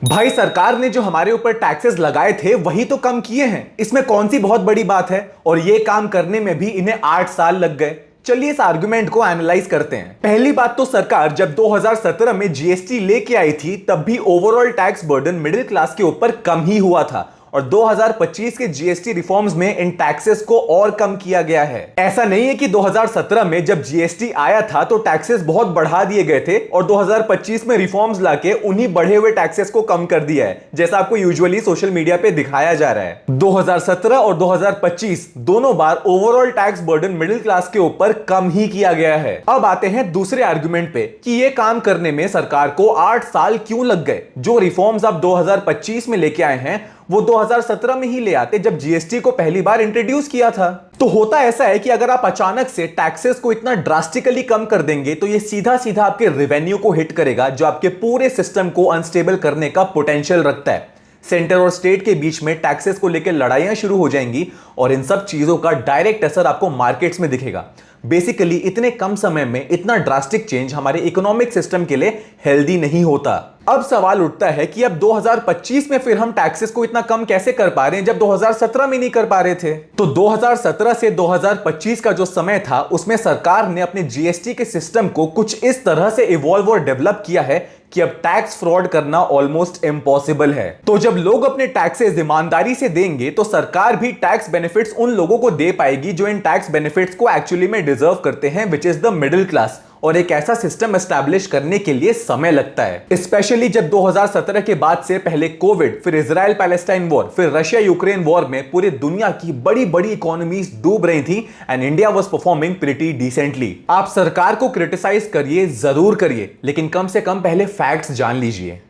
भाई सरकार ने जो हमारे ऊपर टैक्सेस लगाए थे वही तो कम किए हैं। इसमें कौन सी बहुत बड़ी बात है। और ये काम करने में भी इन्हें 8 साल लग गए। चलिए इस आर्गुमेंट को एनालाइज करते हैं। पहली बात तो सरकार जब 2017 में जीएसटी लेके आई थी तब भी overall tax burden middle class के ऊपर कम ही हुआ था और 2025 के जीएसटी रिफॉर्म्स में इन टैक्सेस को और कम किया गया है। ऐसा नहीं है कि 2017 में जब जीएसटी आया था तो टैक्सेस बहुत बढ़ा दिए गए थे और 2025 में रिफॉर्म्स लाके उन्हीं बढ़े हुए टैक्सेस को कम कर दिया है, जैसा आपको यूजुअली सोशल मीडिया पे दिखाया जा रहा है। 2017 और 2025 दोनों बार overall tax burden middle class के ऊपर कम ही किया गया है। अब आते हैं दूसरे आर्गुमेंट पे कि ये काम करने में सरकार को 8 साल क्यों लग गए। जो रिफॉर्म्स आप 2025 में लेके आए हैं वो 2017 में ही ले आते जब जीएसटी को पहली बार इंट्रोड्यूस किया था। तो होता ऐसा है कि अगर आप अचानक से टैक्सेस को इतना ड्रास्टिकली कम कर देंगे तो ये सीधा सीधा आपके रेवेन्यू को हिट करेगा, जो आपके पूरे सिस्टम को अनस्टेबल करने का पोटेंशियल रखता है। सेंटर और स्टेट के बीच में टैक्सेस को लेकर लड़ाइयां शुरू हो जाएंगी और इन सब चीजों का डायरेक्ट असर आपको मार्केट्स में दिखेगा। बेसिकली इतने कम समय में इतना ड्रास्टिक चेंज हमारे इकोनॉमिक सिस्टम के लिए हेल्दी नहीं होता। अब सवाल उठता है कि अब 2025 में फिर हम टैक्सेस को इतना कम कैसे कर पा रहे हैं जब 2017 में नहीं कर पा रहे थे। तो 2017 से 2025 का जो समय था उसमें सरकार ने अपने जीएसटी के सिस्टम को कुछ इस तरह से इवॉल्व और डेवलप किया है कि अब टैक्स फ्रॉड करना ऑलमोस्ट इम्पॉसिबल है। तो जब लोग अपने टैक्सेस ईमानदारी से देंगे तो सरकार भी टैक्स बेनिफिट्स उन लोगों को दे पाएगी जो इन टैक्स बेनिफिट्स को एक्चुअली में डिजर्व करते हैं, which is the middle class. और एक ऐसा सिस्टम एस्टैब्लिश करने के लिए समय लगता है, स्पेशली जब 2017 के बाद से पहले कोविड, फिर इजराइल पैलेस्टाइन वॉर, फिर रशिया यूक्रेन वॉर में पूरी दुनिया की बड़ी बड़ी इकोनॉमीज डूब रही थी and India was performing pretty decently. आप सरकार को क्रिटिसाइज करिए, जरूर करिए, लेकिन कम से कम पहले फैक्ट्स जान लीजिए।